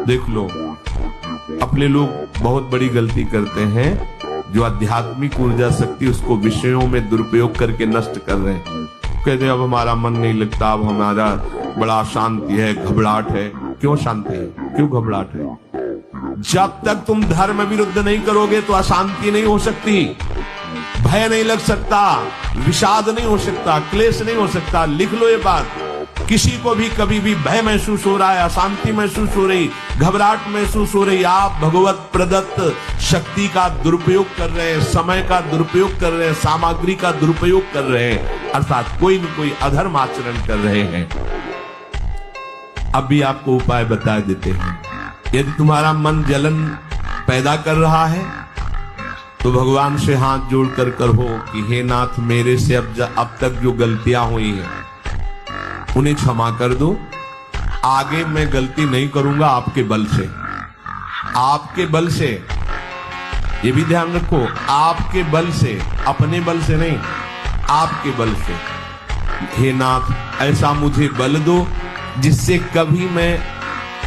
देख लो, अपने लोग बहुत बड़ी गलती करते हैं, जो आध्यात्मिक ऊर्जा शक्ति उसको विषयों में दुरुपयोग करके नष्ट कर रहे हैं। कहते हैं अब हमारा मन नहीं लगता, अब हमारा बड़ा शांति है, घबराहट है। क्यों शांति है, क्यों घबराहट है? जब तक तुम धर्म विरुद्ध नहीं करोगे तो अशांति नहीं हो सकती, भय नहीं लग सकता, विषाद नहीं हो सकता, क्लेश नहीं हो सकता। लिख लो ये बात, किसी को भी कभी भी भय महसूस हो रहा है, अशांति महसूस हो रही, घबराहट महसूस हो रही, आप भगवत प्रदत्त शक्ति का दुरुपयोग कर रहे हैं, समय का दुरुपयोग कर रहे हैं, सामग्री का दुरुपयोग कर रहे हैं, अर्थात कोई न कोई अधर्म आचरण कर रहे हैं। अब भी आपको उपाय बता देते हैं। यदि तुम्हारा मन जलन पैदा कर रहा है तो भगवान से हाथ जोड़कर कहो कि हे नाथ, मेरे से अब तक जो गलतियां हुई हैं उन्हें क्षमा कर दो, आगे मैं गलती नहीं करूंगा आपके बल से। आपके बल से, ये भी ध्यान रखो, आपके बल से, अपने बल से नहीं, आपके बल से। हे नाथ, ऐसा मुझे बल दो जिससे कभी मैं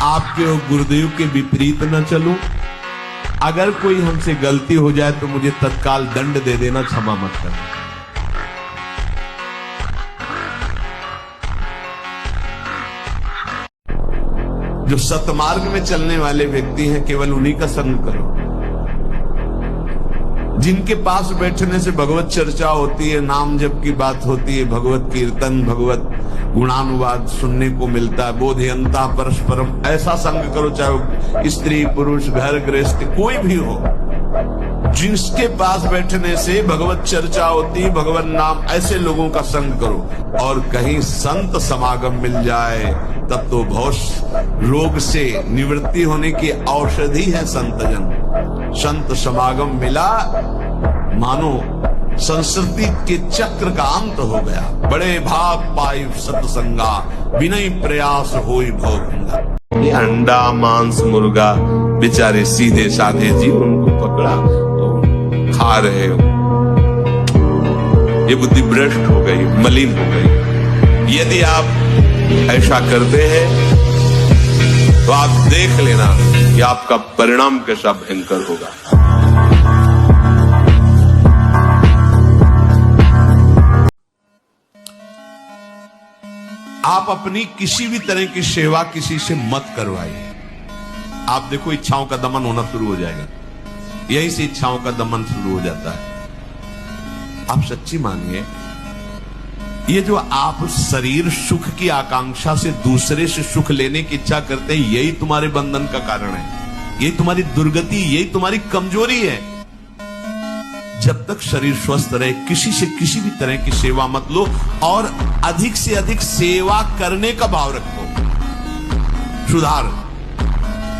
आपके और गुरुदेव के विपरीत न चलूं। अगर कोई हमसे गलती हो जाए तो मुझे तत्काल दंड दे देना, क्षमा मत करना। जो सतमार्ग में चलने वाले व्यक्ति हैं, केवल उन्हीं का संग करो। जिनके पास बैठने से भगवत चर्चा होती है, नाम जप की बात होती है, भगवत कीर्तन, भगवत गुणानुवाद सुनने को मिलता है, बोधयंता परस्परम, ऐसा संग करो। चाहे स्त्री पुरुष, घर गृहस्थ, कोई भी हो, जिसके पास बैठने से भगवत चर्चा होती है, भगवत नाम, ऐसे लोगों का संग करो। और कहीं संत समागम मिल जाए तब तो बहुत रोग से निवृत्ति होने की औषधि है संतजन। संत समागम मिला, मानो संस्कृति के चक्र का अंत हो गया। बड़े भाग पाई सत्संगा, विनय प्रयास होई भोगंगा। ये अंडा मांस मुर्गा बेचारे सीधे साधे जीव उनको पकड़ा तो खा रहे हो। ये बुद्धि भ्रष्ट हो गई, मलिन हो गई। यदि आप ऐसा करते हैं तो आप देख लेना कि आपका परिणाम कैसा भयंकर होगा। आप अपनी किसी भी तरह की सेवा किसी से मत करवाइए। आप देखो, इच्छाओं का दमन होना शुरू हो जाएगा, यहीं से इच्छाओं का दमन शुरू हो जाता है। आप सच्ची मानिए, ये जो आप शरीर सुख की आकांक्षा से दूसरे से सुख लेने की इच्छा करते हैं, यही तुम्हारे बंधन का कारण है, यही तुम्हारी दुर्गति, यही तुम्हारी कमजोरी है। जब तक शरीर स्वस्थ रहे, किसी से किसी भी तरह की सेवा मत लो, और अधिक से अधिक सेवा करने का भाव रखो। सुधार,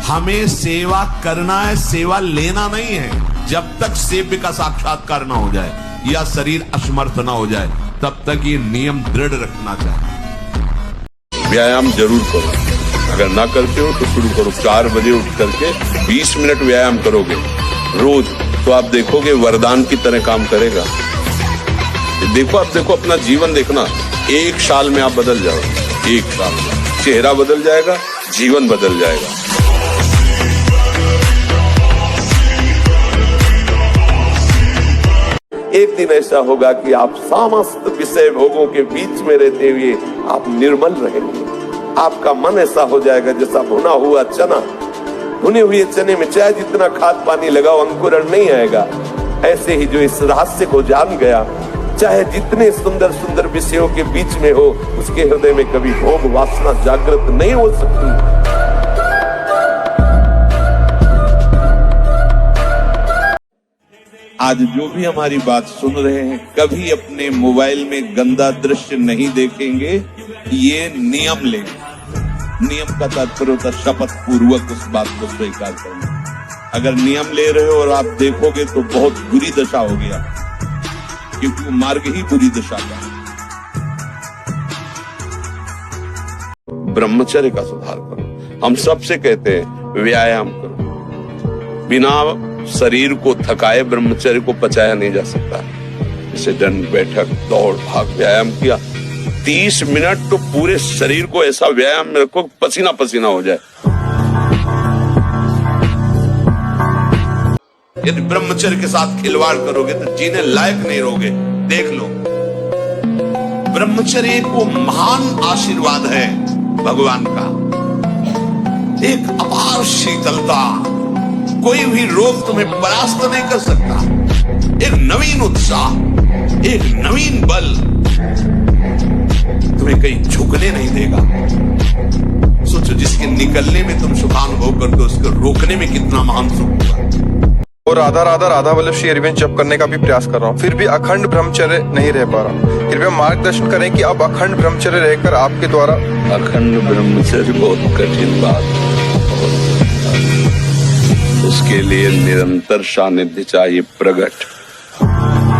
हमें सेवा करना है, सेवा लेना नहीं है। जब तक सेव्य का साक्षात्कार ना हो जाए या शरीर असमर्थ ना हो जाए, तब तक ये नियम दृढ़ रखना चाहिए। व्यायाम जरूर करो, अगर ना करते हो तो शुरू करो। 4 बजे उठ करके 20 मिनट व्यायाम करोगे रोज, तो आप देखोगे वरदान की तरह काम करेगा। देखो, आप देखो, अपना जीवन देखना, 1 साल में आप बदल जाओगे। 1 साल में चेहरा बदल जाएगा, जीवन बदल जाएगा। एक दिन ऐसा होगा कि आप समस्त विषय भोगों के बीच में रहते हुए आप निर्मल रहेंगे। आपका मन ऐसा हो जाएगा जैसा भुना हुआ चना, भुने हुए चने में चाहे जितना खाद पानी लगाओ अंकुरण नहीं आएगा। ऐसे ही जो इस रहस्य को जान गया, चाहे जितने सुंदर सुंदर विषयों के बीच में हो, उसके हृदय में कभी भोग वासना जागृत नहीं हो सकती। आज जो भी हमारी बात सुन रहे हैं, कभी अपने मोबाइल में गंदा दृश्य नहीं देखेंगे, ये नियम लेंगे। नियम का तात्पर्य होता है शपथ पूर्वक उस बात को स्वीकार करना। अगर नियम ले रहे हो और आप देखोगे तो बहुत बुरी दशा होगी आपकी, क्योंकि वो मार्ग ही बुरी दशा का है। ब्रह्मचर्य का सुधार करो। हम सबसे कहते हैं व्यायाम करो। बिना शरीर को थकाए ब्रह्मचर्य को पचाया नहीं जा सकता। जैसे दंड बैठक, दौड़ भाग, व्यायाम किया 30 मिनट, तो पूरे शरीर को ऐसा व्यायाम में रखो पसीना पसीना हो जाए। यदि ब्रह्मचर्य के साथ खिलवाड़ करोगे तो जीने लायक नहीं रहोगे। देख लो, ब्रह्मचर्य एक वो महान आशीर्वाद है भगवान का, एक अपार शीतलता, कोई भी रोग तुम्हें परास्त नहीं कर सकता, एक नवीन उत्साह, एक नवीन बल तुम्हें कहीं झुकने नहीं देगा। सोचो, जिसके निकलने में तुम सुखानुभव करते हो, उसको रोकने में कितना महान सुख होगा। और राधा राधा राधा वल्लभ श्री अरविंद जप करने का भी प्रयास कर रहा हूँ, फिर भी अखंड ब्रह्मचर्य नहीं रह पा रहा। कृपया मार्गदर्शन करें कि अब अखंड ब्रह्मचर्य रहकर आपके द्वारा। अखंड ब्रह्मचर्य बहुत कठिन बात है, उसके लिए निरंतर सानिध्य चाहिए, प्रकट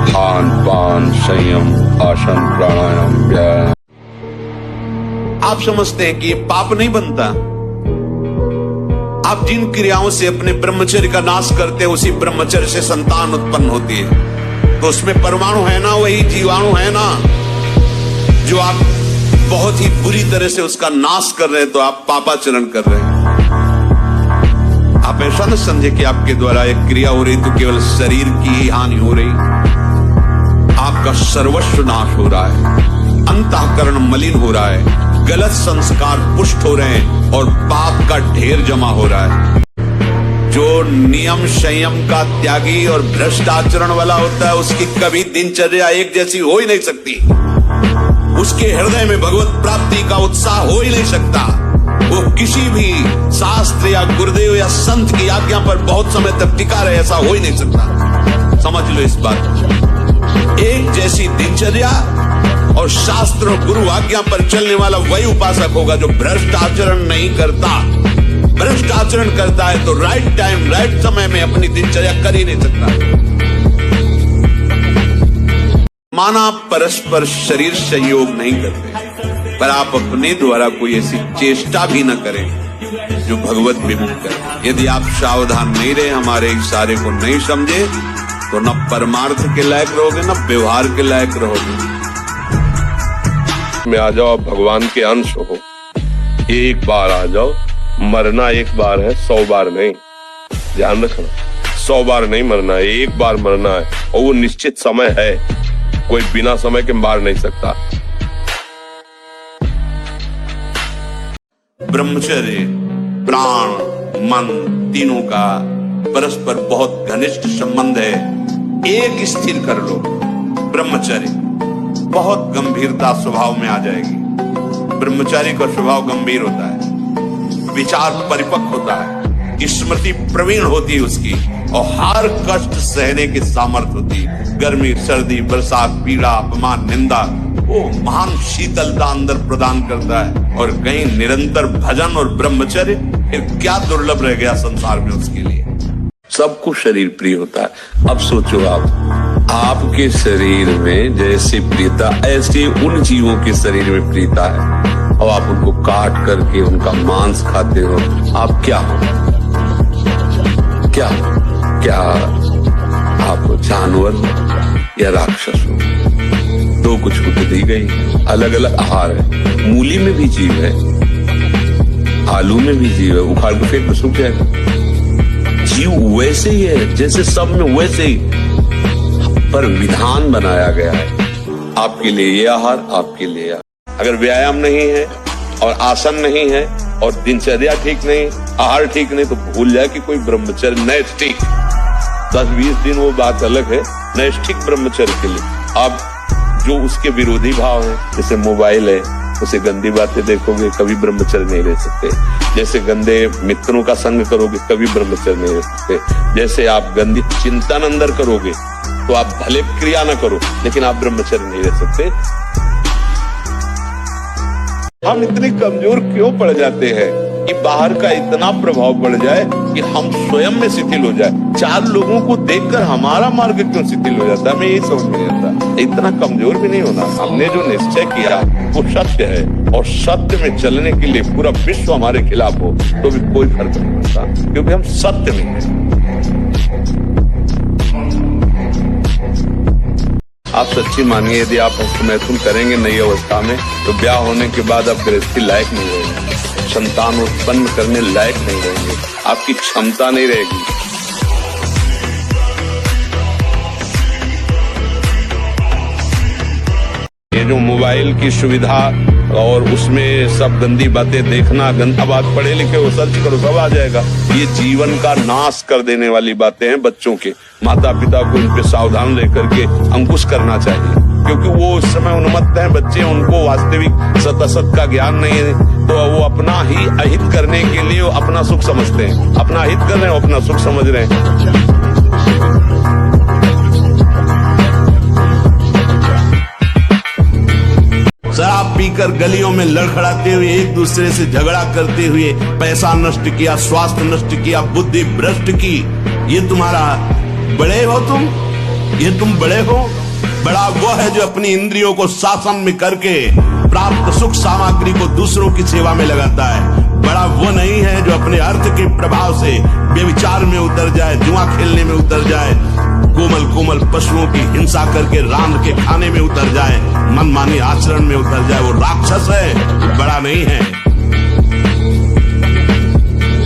खान पान संयम आसन प्राणायाम व्यायाम। आप समझते हैं कि ये पाप नहीं बनता। आप जिन क्रियाओं से अपने ब्रह्मचर्य का नाश करते हैं, उसी ब्रह्मचर्य से संतान उत्पन्न होती है। तो उसमें परमाणु है ना, वही जीवाणु है ना, जो आप बहुत ही बुरी तरह से उसका नाश कर रहे हैं, तो आप पापाचरण कर रहे हैं। आप ऐसा न समझे कि आपके द्वारा एक क्रिया हो रही तो केवल शरीर की ही हानि हो रही, आपका सर्वस्व नाश हो रहा है, अंतःकरण मलिन हो रहा है, गलत संस्कार पुष्ट हो रहे हैं और पाप का ढेर जमा हो रहा है। जो नियम संयम का त्यागी और भ्रष्ट आचरण वाला होता है, उसकी कभी दिनचर्या एक जैसी हो ही नहीं सकती, उसके हृदय में भगवत प्राप्ति का उत्साह हो ही नहीं सकता। वो किसी भी शास्त्र या गुरुदेव या संत की आज्ञा पर बहुत समय तक टिका रहे, ऐसा हो ही नहीं सकता। समझ लो इस बात। एक जैसी दिनचर्या और शास्त्र और गुरु आज्ञा पर चलने वाला वही उपासक होगा जो भ्रष्ट आचरण नहीं करता। भ्रष्ट आचरण करता है तो राइट टाइम राइट समय में अपनी दिनचर्या कर ही नहीं सकता। माना परस्पर शरीर संयोग नहीं करते, पर आप अपने द्वारा कोई ऐसी चेष्टा भी न करें जो भगवत विमुख करे। यदि आप सावधान नहीं रहे, हमारे इशारे को नहीं समझे, तो न परमार्थ के लायक रहोगे न व्यवहार के लायक रहोगे। में आ जाओ, आप भगवान के अंश हो। एक बार आ जाओ, मरना एक बार है, 100 बार नहीं। ध्यान रखना, 100 बार नहीं मरना है, एक बार मरना है, और वो निश्चित समय है, कोई बिना समय के मार नहीं सकता। ब्रह्मचर्य प्राण मन तीनों का परस्पर बहुत घनिष्ठ संबंध है। एक स्थिर कर लो, ब्रह्मचर्य बहुत गंभीरता स्वभाव में आ जाएगी। ब्रह्मचारी का स्वभाव गंभीर होता है, विचार परिपक्व होता है, स्मृति प्रवीण होती है उसकी, और हर कष्ट सहने की सामर्थ्य होती है। गर्मी सर्दी बरसात पीड़ा अपमान निंदा, वो महान शीतलता अंदर प्रदान करता है। और कहीं निरंतर भजन और ब्रह्मचर्य, फिर क्या दुर्लभ रह गया संसार में उसके लिए। सबको शरीर प्रिय होता है। अब सोचो, आपके शरीर में जैसी प्रियता, ऐसी उन जीवों के शरीर में प्रियता है, और आप उनको काट करके उनका मांस खाते हो। आप क्या हो? क्या आप जानवर हो या राक्षस हो? दो कुछ को दी गई, अलग अलग आहार है। मूली में भी जीव है, आलू में भी जीव है, उखाड़ के फेंक सूख जाएगा। जीव वैसे ही है जैसे सब में वैसे ही, पर विधान बनाया गया है। आपके लिए ये आहार, आपके लिए आहार। अगर व्यायाम नहीं है और आसन नहीं है और दिनचर्या ठीक नहीं, आहार ठीक नहीं, तो भूल जाए कि कोई ब्रह्मचर्य नैष्ठिक 10-20 दिन वो बात अलग है। नैष्ठिक ब्रह्मचर्य के लिए आप जो उसके विरोधी भाव है, जैसे मोबाइल है, उसे गंदी बातें देखोगे, कभी ब्रह्मचर्य नहीं रह सकते। जैसे गंदे मित्रों का संग करोगे, कभी ब्रह्मचर्य नहीं रह सकते। जैसे आप गंदी चिंतन अंदर करोगे, तो आप भले क्रिया ना करो, लेकिन आप ब्रह्मचर्य नहीं रह सकते। हम इतने कमजोर क्यों पड़ जाते हैं कि बाहर का इतना प्रभाव पड़ जाए कि हम स्वयं में शिथिल हो जाए। 4 लोगों को देखकर हमारा मार्ग क्यों शिथिल हो जाता है, हमें यही समझ नहीं आता। इतना कमजोर भी नहीं होना। हमने जो निश्चय किया वो सत्य है, और सत्य में चलने के लिए पूरा विश्व हमारे खिलाफ हो तो भी कोई फर्क नहीं पड़ता, क्योंकि हम सत्य में हैं। आप सच्ची मानिए, यदि आप हस्तमैथुन करेंगे नई अवस्था में, तो ब्याह होने के बाद आप गृहस्थी लायक नहीं रहेंगे, संतान उत्पन्न करने लायक नहीं रहेंगे, आपकी क्षमता नहीं रहेगी। ये जो मोबाइल की सुविधा और उसमें सब गंदी बातें देखना, गंदा बात, पढ़े लिखे हो सर्च करो सब आ जाएगा। ये जीवन का नाश कर देने वाली बातें हैं बच्चों के। माता पिता को इन पे सावधान रह करके अंकुश करना चाहिए, क्योंकि वो उस समय उन्मत्त हैं बच्चे, उनको वास्तविक सत का ज्ञान नहीं है, तो वो अपना ही अहित करने के लिए अपना सुख समझते हैं। अपना हित कर रहे हैं, अपना सुख समझ रहे हैं। शराब पीकर गलियों में लड़खड़ाते हुए, एक दूसरे से झगड़ा करते हुए पैसा नष्ट किया, स्वास्थ्य नष्ट किया, बुद्धि भ्रष्ट की। ये तुम्हारा बड़े हो तुम? ये तुम बड़े हो? बड़ा वो है जो अपनी इंद्रियों को शासन में करके प्राप्त सुख सामग्री को दूसरों की सेवा में लगाता है। बड़ा वो नहीं है जो अपने अर्थ के प्रभाव से व्यभिचार में उतर जाए, जुआ खेलने में उतर जाए, कोमल कोमल पशुओं की हिंसा करके रांध के खाने में उतर जाए, मनमानी आचरण में उतर जाए। वो राक्षस है, बड़ा नहीं है।